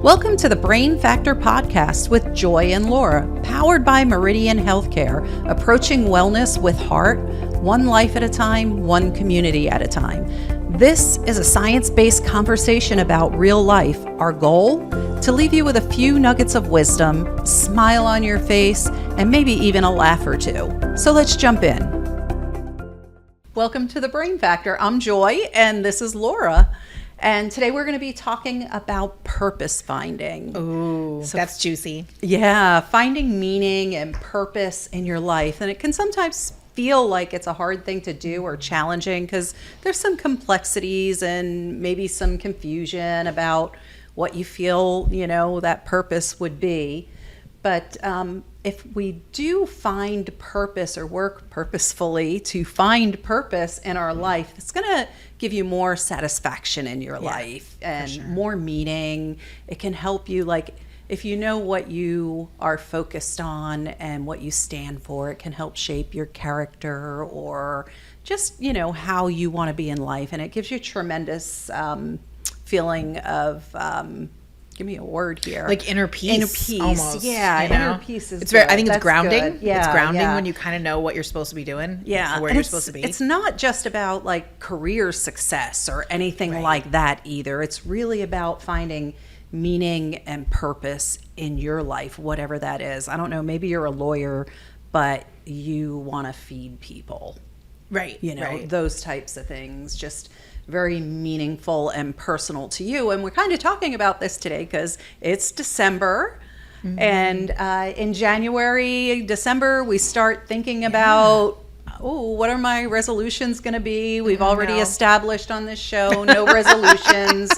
Welcome to the Brain Factor Podcast with Joy and Laura, powered by Meridian Healthcare, approaching wellness with heart, one life at a time, one community at a time. This is a science-based conversation about real life. Our goal? To leave you with a few nuggets of wisdom, smile on your face, and maybe even a laugh or two. So let's jump in. Welcome to the Brain Factor. I'm Joy, and this is Laura. And today we're going to be talking about purpose finding. Ooh, so, that's juicy. Yeah, finding meaning and purpose in your life. And it can sometimes feel like it's a hard thing to do or challenging because there's some complexities and maybe some confusion about what you feel, that purpose would be. But if we do find purpose or work purposefully to find purpose in our life, it's going to give you more satisfaction in your life and more meaning. It can help you, if you know what you are focused on and what you stand for, it can help shape your character or just, how you want to be in life. And it gives you a tremendous feeling of... give me a word here. Like inner peace. Inner peace. Almost. Yeah, inner peace is it's very, good. I think it's grounding. Good. Yeah, it's grounding when you kind of know what you're supposed to be doing. Yeah. Or where you're supposed to be. It's not just about career success or anything like that either. It's really about finding meaning and purpose in your life, whatever that is. I don't know, maybe you're a lawyer, but you want to feed people. Right. Those types of things. Just very meaningful and personal to you. And we're kind of talking about this today because it's December. Mm-hmm. And in December, we start thinking about, what are my resolutions going to be? We've already established on this show, no resolutions.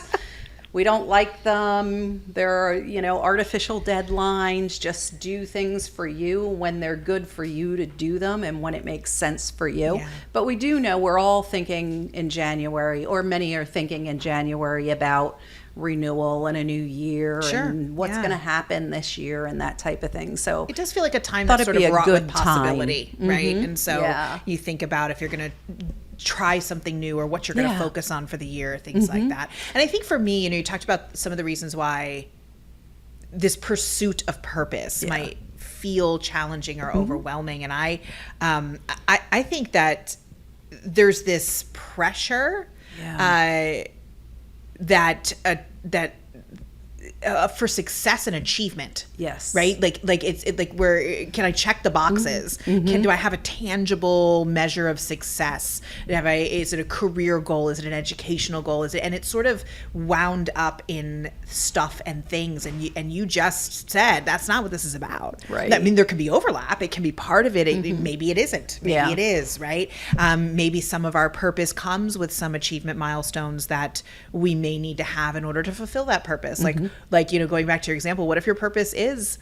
We don't like them. There are, artificial deadlines. Just do things for you when they're good for you to do them and when it makes sense for you. Yeah. But we do know we're all thinking in January, or many are thinking in January about renewal and a new year and what's going to happen this year and that type of thing. So it does feel like a time that's sort of wrought with possibility, right? Mm-hmm. And so you think about if you're going to try something new or what you're going to focus on for the year, things like that. And I think for me, you talked about some of the reasons why this pursuit of purpose might feel challenging or overwhelming. And I think that there's this pressure that for success and achievement. Yes. Right? It's where can I check the boxes? Mm-hmm. Do I have a tangible measure of success? Is it a career goal? Is it an educational goal? And it's sort of wound up in stuff and things. And you just said that's not what this is about. Right. I mean, there can be overlap. It can be part of it. Maybe it isn't. Maybe it is, right? Maybe some of our purpose comes with some achievement milestones that we may need to have in order to fulfill that purpose. Going back to your example, what if your purpose is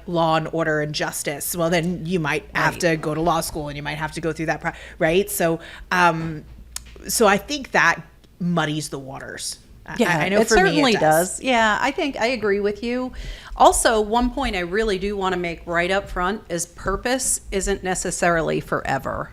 law and order and justice? Well, then you might have to go to law school and you might have to go through that, right? So I think that muddies the waters. Yeah, I know it for certainly me it does. Yeah, I think I agree with you. Also, one point I really do want to make right up front is purpose isn't necessarily forever.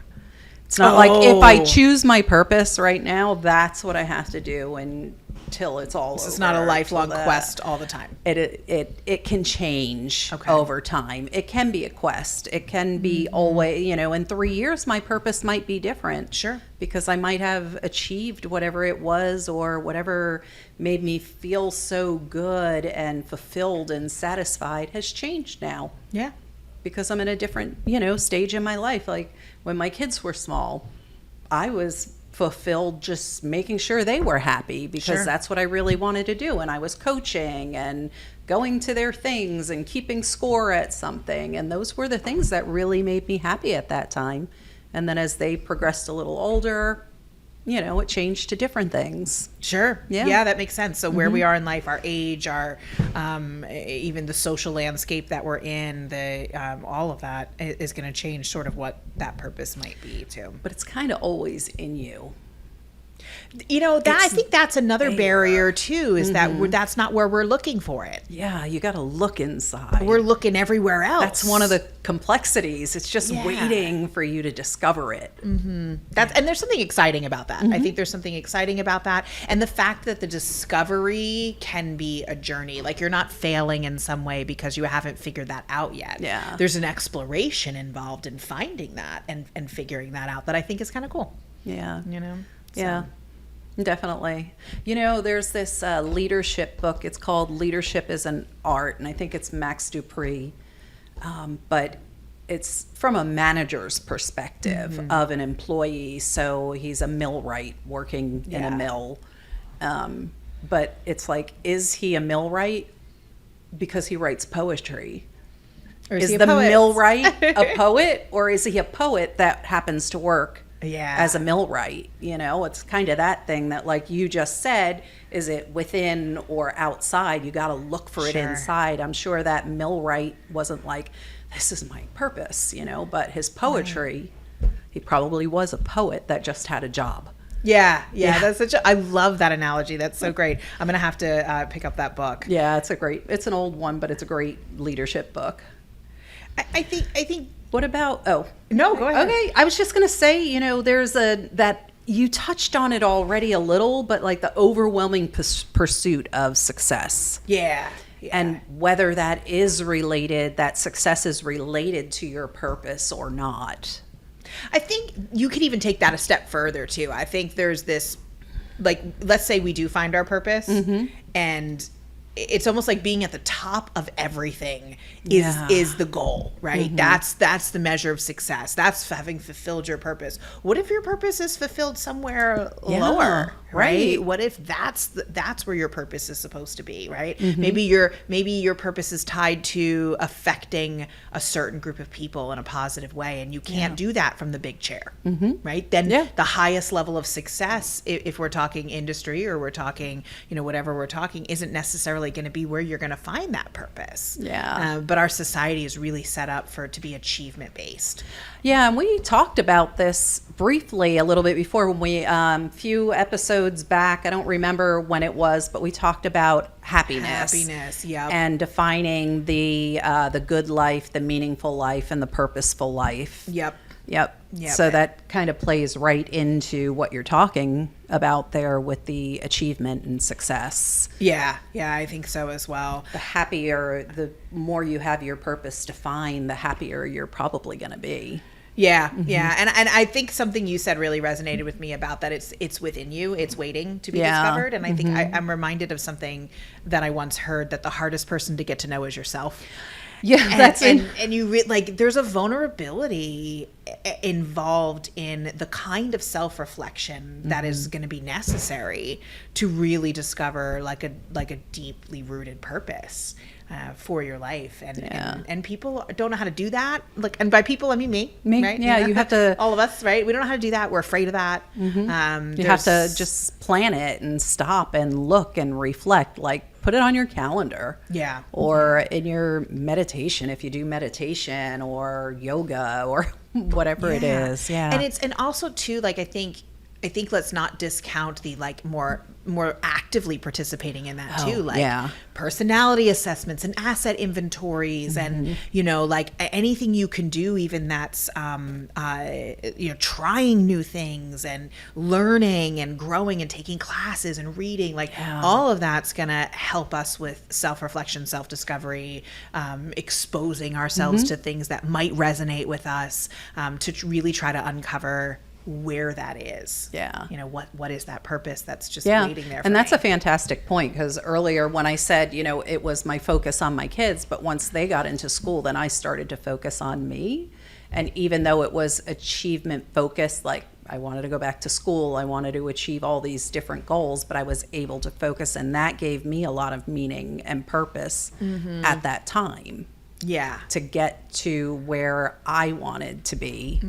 It's not like if I choose my purpose right now, that's what I have to do until it's all over. It's not a lifelong quest all the time. It can change over time. It can be a quest. It can be always, in 3 years, my purpose might be different. Sure. Because I might have achieved whatever it was or whatever made me feel so good and fulfilled and satisfied has changed now. Yeah. Because I'm in a different, stage in my life. Like when my kids were small, I was fulfilled just making sure they were happy because that's what I really wanted to do. And I was coaching and going to their things and keeping score at something. And those were the things that really made me happy at that time. And then as they progressed a little older, it changed to different things. Sure. Yeah, that makes sense. So where we are in life, our age, our even the social landscape that we're in, all of that is going to change sort of what that purpose might be too. But it's kind of always in you. I think that's another barrier too, is that that's not where we're looking for it. Yeah, you got to look inside. We're looking everywhere else. That's one of the complexities. It's just waiting for you to discover it. And there's something exciting about that. I think there's something exciting about that. And the fact that the discovery can be a journey. Like, you're not failing in some way because you haven't figured that out yet. Yeah. There's an exploration involved in finding that and figuring that out that I think is kind of cool. Yeah. So. Yeah, definitely. There's this leadership book. It's called Leadership is an Art, and I think it's Max Dupree. But it's from a manager's perspective of an employee. So he's a millwright working in a mill. But it's like, is he a millwright because he writes poetry? Or Is the millwright a poet, or is he a poet that happens to work as a millwright? It's kind of that thing that, like you just said, is it within or outside? You got to look for it inside. I'm sure that millwright wasn't like, this is my purpose, but his poetry, he probably was a poet that just had a job. Yeah. That's I love that analogy. That's so great. I'm going to have to pick up that book. Yeah, it's an old one, but it's a great leadership book. I think. What about? No, go ahead. Okay, I was just gonna say, there's that you touched on it already a little, but like the overwhelming pursuit of success. Yeah. And whether that success is related to your purpose or not. I think you could even take that a step further too. I think there's this, like, let's say we do find our purpose, and it's almost like being at the top of everything is the goal, right? That's the measure of success. That's having fulfilled your purpose. What if your purpose is fulfilled somewhere lower, right? What if that's where your purpose is supposed to be, right? Maybe your purpose is tied to affecting a certain group of people in a positive way, and you can't do that from the big chair, right? Then the highest level of success, if we're talking industry or we're talking, whatever we're talking, isn't necessarily going to be where you're going to find that purpose. But our society is really set up to be achievement based. Yeah, and we talked about this briefly a little bit before when we few episodes back. I don't remember when it was, but we talked about happiness. And defining the good life, the meaningful life, and the purposeful life. Yep. So that kind of plays right into what you're talking about there with the achievement and success. Yeah, I think so as well. The more you have your purpose defined, the happier you're probably going to be. Yeah. And I think something you said really resonated with me about that. It's within you. It's waiting to be discovered. And I think I'm reminded of something that I once heard, that the hardest person to get to know is yourself. Yeah, and you there's a vulnerability involved in the kind of self-reflection that is going to be necessary to really discover like a deeply rooted purpose for your life, and people don't know how to do that. And by people I mean me, right? Yeah, you have to. All of us, right? We don't know how to do that. We're afraid of that. You have to just plan it and stop and look and reflect. Put it on your calendar. Yeah. Or in your meditation, if you do meditation or yoga or whatever it is. Yeah. And also too, I think let's not discount the more actively participating in that too. Personality assessments and asset inventories and, anything you can do, even that's, trying new things and learning and growing and taking classes and reading, all of that's going to help us with self-reflection, self-discovery, exposing ourselves to things that might resonate with us, to really try to uncover where that is. What is that purpose that's just waiting there for and that's me? A fantastic point, because earlier when I said it was my focus on my kids, but once they got into school, then I started to focus on me. And even though it was achievement focused, I wanted to go back to school, I wanted to achieve all these different goals, but I was able to focus, and that gave me a lot of meaning and purpose at that time. To get to where I wanted to be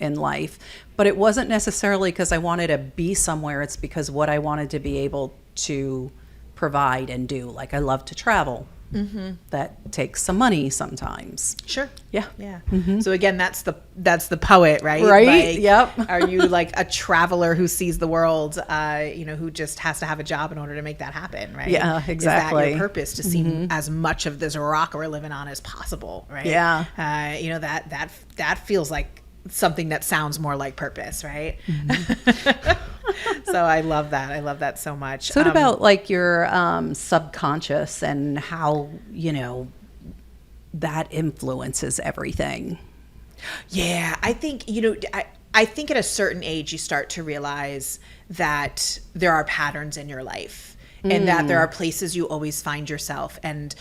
in life. But it wasn't necessarily because I wanted to be somewhere. It's because what I wanted to be able to provide and do. I love to travel. that takes some money sometimes. Sure. Yeah. Yeah. So again, that's the poet, right? Right. Like, Yep. Are you like a traveler who sees the world, who just has to have a job in order to make that happen, right? Yeah, exactly. Is that your purpose, to see as much of this rock we're living on as possible, right? Yeah. That feels like something that sounds more like purpose, right? So I love that. I love that so much. So what about like your subconscious and how, that influences everything? Yeah, I think, I think at a certain age you start to realize that there are patterns in your life, and that there are places you always find yourself, and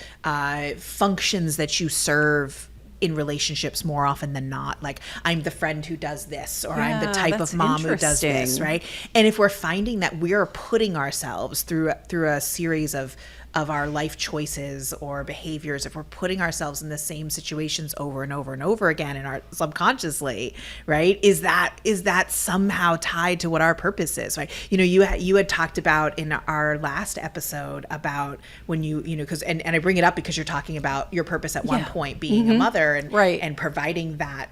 functions that you serve in relationships more often than not. Like, I'm the friend who does this, or I'm the type of mom who does this, right? And if we're finding that we're putting ourselves through a series of our life choices or behaviors, if we're putting ourselves in the same situations over and over and over again in our subconsciously, right? Is that somehow tied to what our purpose is, right? You had talked about in our last episode about when because and I bring it up because you're talking about your purpose at one point being a mother, and and providing that,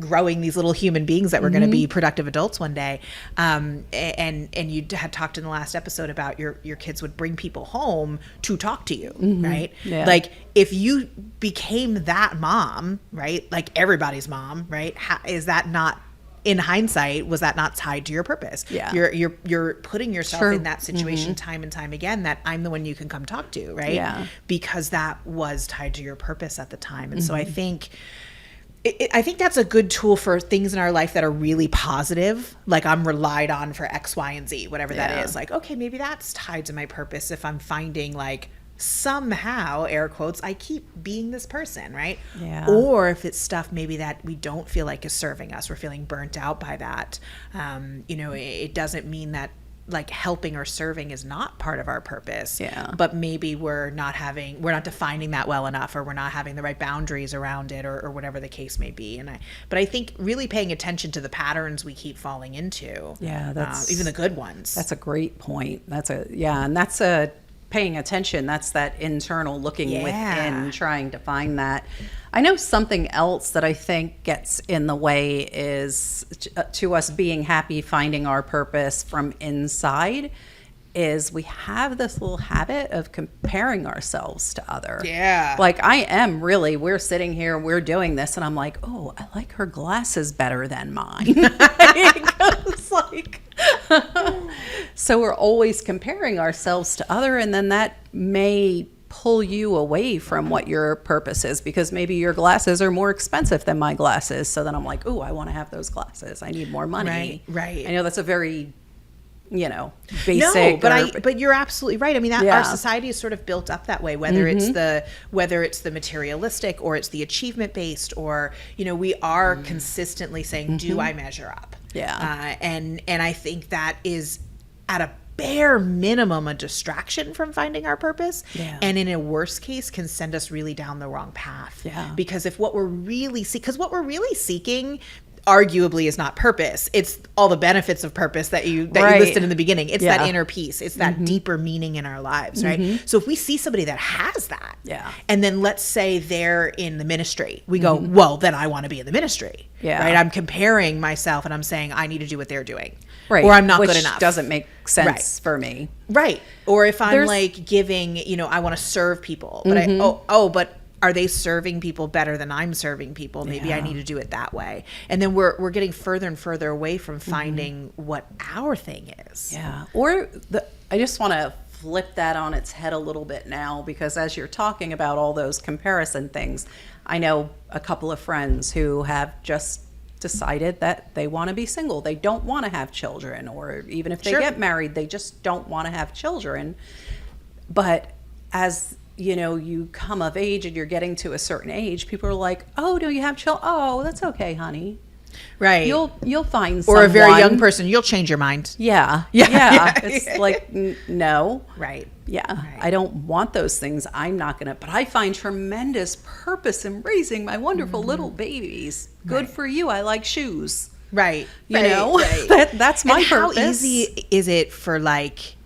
growing these little human beings that were going to be productive adults one day. And you had talked in the last episode about your kids would bring people home to talk to you, right? Yeah. Like, if you became that mom, right? Like everybody's mom, right? Is that not, in hindsight, was that not tied to your purpose? Yeah. You're putting yourself in that situation time and time again, that I'm the one you can come talk to, right? Yeah. Because that was tied to your purpose at the time. And so I think that's a good tool for things in our life that are really positive. Like, I'm relied on for X, Y, and Z, whatever that is. Like, okay, maybe that's tied to my purpose. If I'm finding, like, somehow, air quotes, I keep being this person, right? Yeah. Or if it's stuff maybe that we don't feel like is serving us, we're feeling burnt out by that. It doesn't mean that, like, helping or serving is not part of our purpose. Yeah. But maybe we're not defining that well enough, or we're not having the right boundaries around it, or whatever the case may be. But I think really paying attention to the patterns we keep falling into. Yeah, that's even the good ones. That's a great point. That's paying attention. That's that internal looking within, trying to find that. I know something else that I think gets in the way is to us being happy, finding our purpose from inside, is we have this little habit of comparing ourselves to others. Yeah. Like, we're sitting here, we're doing this, and I'm like, oh, I like her glasses better than mine. It goes like, so we're always comparing ourselves to other, and then that may pull you away from what your purpose is, because maybe your glasses are more expensive than my glasses. So then I'm like, oh, I want to have those glasses. I need more money. Right. I know that's a very, basic. No, but you're absolutely right. I mean, our society is sort of built up that way, whether it's the materialistic, or it's the achievement based, or, we are consistently saying, do I measure up? Yeah. And I think that is, at a bare minimum, a distraction from finding our purpose, and in a worst case can send us really down the wrong path. Because if what we're really seeking arguably is not purpose, it's all the benefits of purpose that you listed in the beginning. It's that inner peace, it's that deeper meaning in our lives, right? So if we see somebody that has that, and then let's say they're in the ministry, we go, well, then I want to be in the ministry, right? I'm comparing myself and I'm saying I need to do what they're doing, right? Or I'm not Which good enough. Doesn't make sense for me, right? Or if I'm like giving, I want to serve people, but but are they serving people better than I'm serving people? Maybe I need to do it that way. And then we're getting further and further away from finding what our thing is. Yeah. I just want to flip that on its head a little bit now, because as you're talking about all those comparison things, I know a couple of friends who have just decided that they want to be single. They don't want to have children, or even if they get married, they just don't want to have children. But as you come of age and you're getting to a certain age, people are like, oh, do you have children? Oh, that's okay, honey. Right. You'll find someone. Or a very young person, you'll change your mind. Yeah. It's like, no. Right. Yeah. Right. I don't want those things. I'm not going to, but I find tremendous purpose in raising my wonderful little babies. Good for you. I like shoes. Right. That's my purpose. How easy is it for, like,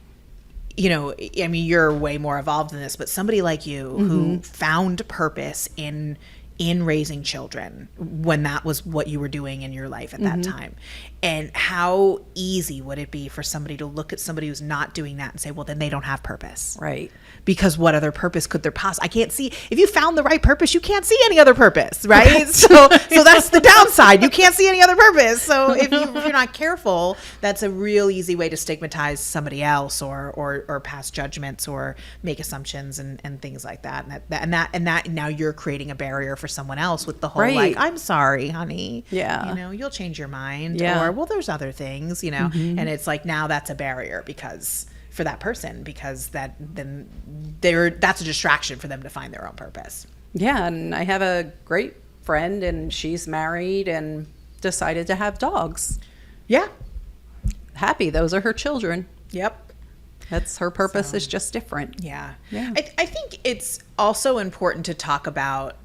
you know, I mean, you're way more evolved than this, but somebody like you who found purpose in raising children when that was what you were doing in your life at that time. And how easy would it be for somebody to look at somebody who's not doing that and say, well, then they don't have purpose. Right. Because what other purpose could there possibly? I can't see. If you found the right purpose, you can't see any other purpose, right? So that's the downside. You can't see any other purpose. So if you're not careful, that's a real easy way to stigmatize somebody else, or pass judgments, or make assumptions and things like that. And that now you're creating a barrier for someone else with the whole like, I'm sorry, honey. Yeah. You know, you'll change your mind. Yeah. Or, well, there's other things, you know. And it's like, now that's a barrier for that person, because that's a distraction for them to find their own purpose. Yeah, and I have a great friend, and she's married and decided to have dogs. Yeah. Happy, those are her children. Yep. That's her purpose is just different. Yeah. Yeah. I think it's also important to talk about,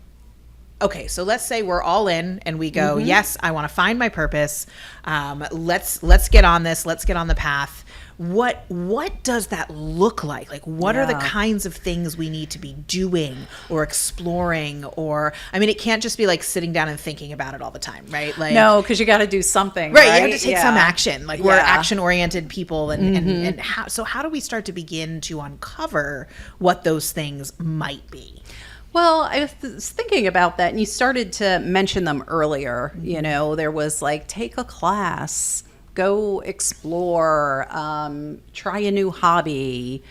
okay, so let's say we're all in and we go, yes, I want to find my purpose. Let's get on this. Let's get on the path. What does that look like? Like, what are the kinds of things we need to be doing or exploring? Or, I mean, it can't just be like sitting down and thinking about it all the time, right? Like, no, because you got to do something, right? right? You have to take some action. Like, we're action-oriented people, and how do we start to begin to uncover what those things might be? Well, I was thinking about that, and you started to mention them earlier. You know, there was like, take a class, go explore, try a new hobby,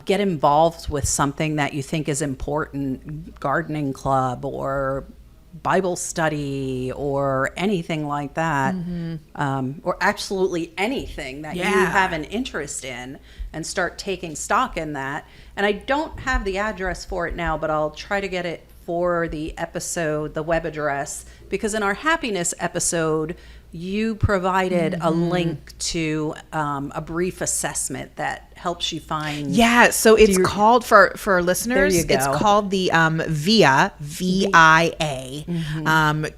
get involved with something that you think is important, gardening club or Bible study or anything like that, or absolutely anything that you have an interest in, and start taking stock in that. And I don't have the address for it now, but I'll try to get it for the episode, the web address, because in our happiness episode, you provided a link to a brief assessment that helps you find. Yeah, so it's called, for our listeners, There you go. it's called the VIA, VIA,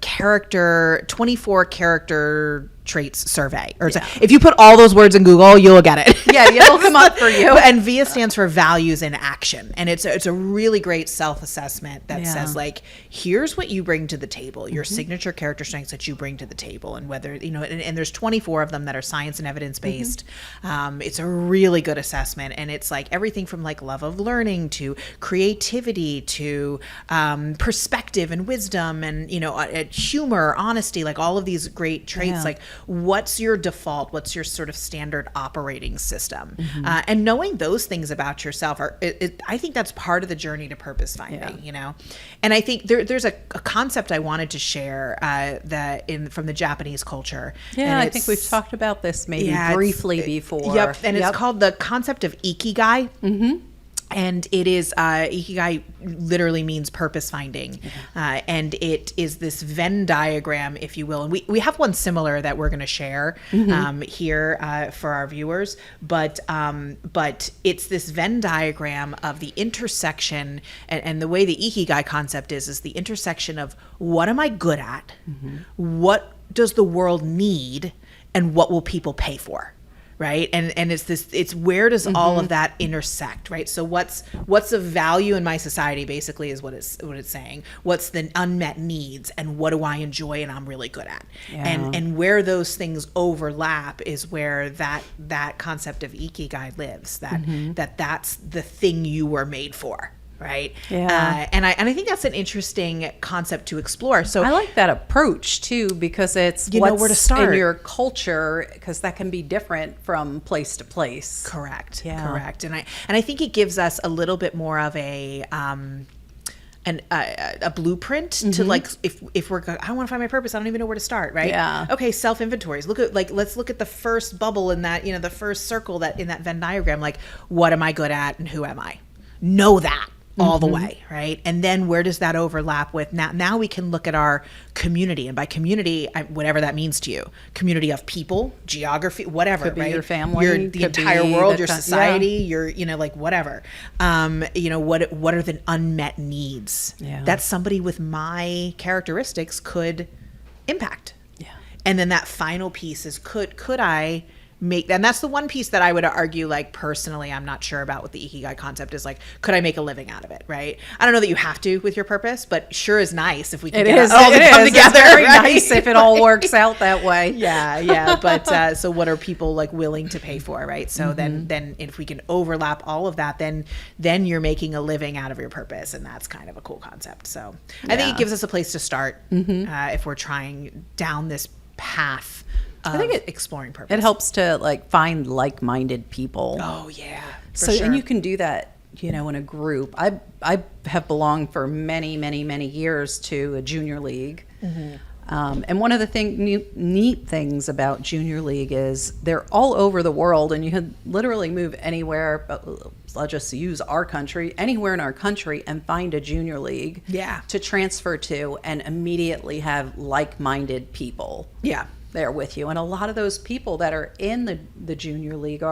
character, 24 character traits survey. Or if you put all those words in Google, you'll get it. Yeah, it'll come up for you. And VIA stands for values in action. And it's a really great self-assessment that says, like, here's what you bring to the table, your signature character strengths that you bring to the table. And whether, you know, and there's 24 of them that are science and evidence-based. It's a really good assessment. And it's like everything from like love of learning to creativity to perspective and wisdom and, you know, humor, honesty, like all of these great traits. Like, what's your default? What's your sort of standard operating system? And knowing those things about yourself I think that's part of the journey to purpose finding, you know? And I think there's a concept I wanted to share from the Japanese culture. Yeah, I think we've talked about this maybe briefly before. Yep. And it's called the concept of Ikigai. And it is, Ikigai literally means purpose finding. And it is this Venn diagram, if you will. And we have one similar that we're going to share here for our viewers. But it's this Venn diagram of the intersection. And the way the Ikigai concept is the intersection of what am I good at? What does the world need? And what will people pay for? Right. And it's where does all of that intersect? Right. So what's the value in my society basically is what it's saying. What's the unmet needs and what do I enjoy and I'm really good at? And where those things overlap is where that concept of Ikigai lives, that's the thing you were made for. Right. Yeah. And I think that's an interesting concept to explore. So I like that approach too, because it's you know where to start in your culture, because that can be different from place to place. Correct. Yeah. Correct. And I think it gives us a little bit more of a blueprint to like, if we're I want to find my purpose, I don't even know where to start, right? Yeah. Okay, self inventories. Let's look at the first bubble in that, you know, the first circle that in that Venn diagram, like what am I good at and who am I? Know that. All the way, right? And then where does that overlap with now we can look at our community, and by community, whatever that means to you, community of people, geography, whatever, could be right? your family, the entire world, your society, yeah. your, you know, like whatever. You know, what are the unmet needs that somebody with my characteristics could impact? Yeah. And then that final piece is could I make, and that's the one piece that I would argue, like, personally, I'm not sure about what the Ikigai concept is. Like, could I make a living out of it, right? I don't know that you have to with your purpose, but sure is nice if we can all come together. It's very right? nice if it all works out that way. Yeah. But so what are people like willing to pay for, right? So then if we can overlap all of that, then you're making a living out of your purpose, and that's kind of a cool concept. So I think it gives us a place to start if we're trying down this path of exploring purpose. It helps to like find like-minded people. Oh yeah, for so sure. And you can do that, in a group. I have belonged for many years to a junior league. And one of the neat things about Junior League is they're all over the world, and you can literally move anywhere, but I'll just use our country, anywhere in our country, and find a Junior League to transfer to and immediately have like-minded people there with you. And a lot of those people that are in the Junior League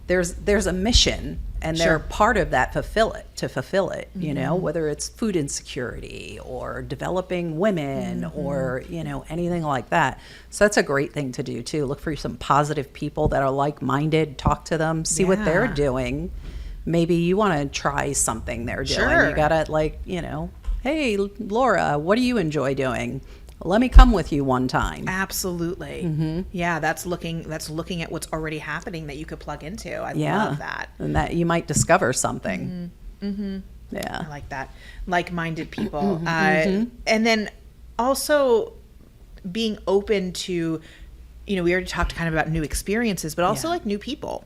there's a mission, and they're part of that to fulfill it, whether it's food insecurity or developing women or, anything like that. So that's a great thing to do too. Look for some positive people that are like-minded, talk to them, see what they're doing. Maybe you want to try something they're doing. You gotta hey, Laura, what do you enjoy doing? Let me come with you one time. Absolutely. Yeah, that's looking at what's already happening that you could plug into. I love that. And that you might discover something. Yeah. I like that. Like-minded people. And then also being open to, we already talked kind of about new experiences, but also like new people.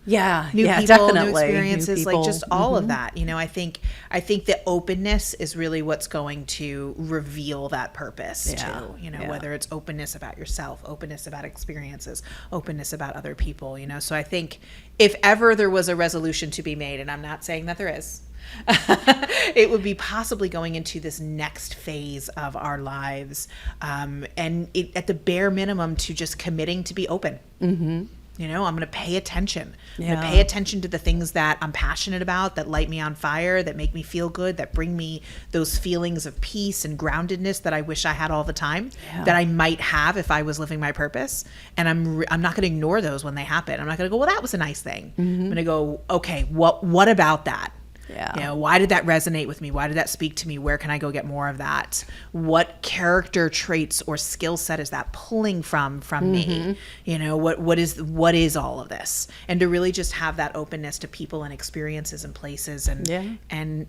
New people, definitely. New experiences, like just all of that. I think the openness is really what's going to reveal that purpose too. Whether it's openness about yourself, openness about experiences, openness about other people. So I think if ever there was a resolution to be made, and I'm not saying that there is, it would be possibly going into this next phase of our lives, and at the bare minimum to just committing to be open. I'm going to pay attention. I'm going to pay attention to the things that I'm passionate about, that light me on fire, that make me feel good, that bring me those feelings of peace and groundedness that I wish I had all the time, that I might have if I was living my purpose. And I'm not going to ignore those when they happen. I'm not going to go, well, that was a nice thing. I'm going to go, okay, what about that? Why did that resonate with me? Why did that speak to me? Where can I go get more of that? What character traits or skill set is that pulling from me? What is all of this? And to really just have that openness to people and experiences and places, and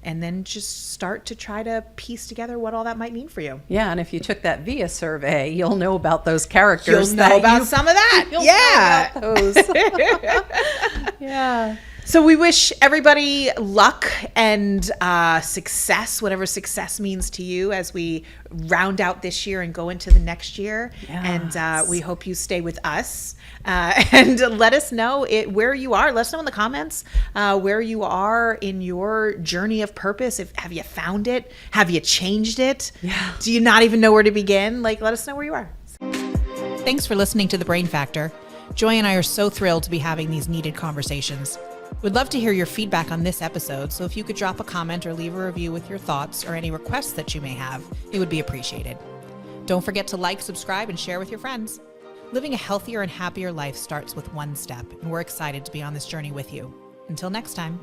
then just start to try to piece together what all that might mean for you. Yeah, and if you took that via survey, you'll know about those characters. You'll know about some of that. You'll know about those. So we wish everybody luck and success, whatever success means to you, as we round out this year and go into the next year. And we hope you stay with us and let us know where you are. Let us know in the comments where you are in your journey of purpose. Have you found it? Have you changed it? Do you not even know where to begin? Let us know where you are. Thanks for listening to The Brain Factor. Joy and I are so thrilled to be having these needed conversations. We'd love to hear your feedback on this episode, so if you could drop a comment or leave a review with your thoughts or any requests that you may have, it would be appreciated. Don't forget to like, subscribe, and share with your friends. Living a healthier and happier life starts with one step, and we're excited to be on this journey with you. Until next time.